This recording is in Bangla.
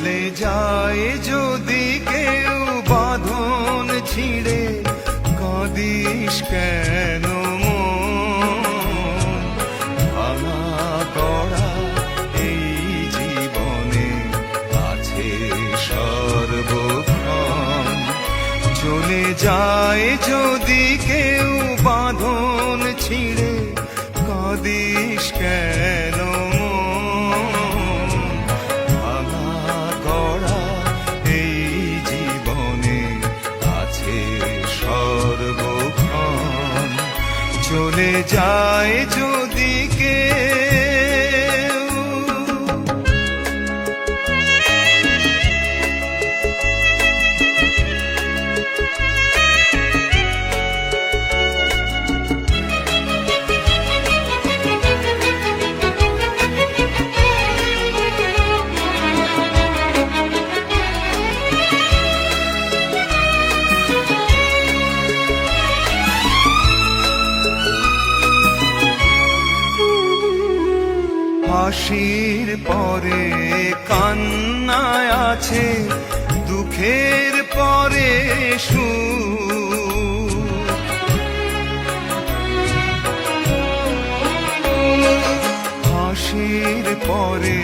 চলে যায় যদি কেউ বাঁধন ছিঁড়ে, কাঁদিস কেন মন? ভাঙা গড়া এই জীবনে আছে সর্বক্ষণ। চলে যায় যদি কেউ বাঁধন ছিঁড়ে, কাঁদিস কেন মন? ভাঙা গড়া এই জীবনে আছে সর্বক্ষণ। চলে যায় যদি কেউ। হাসির পরে কান্নায় আছে, দুঃখের পরে সুখ। হাসির পরে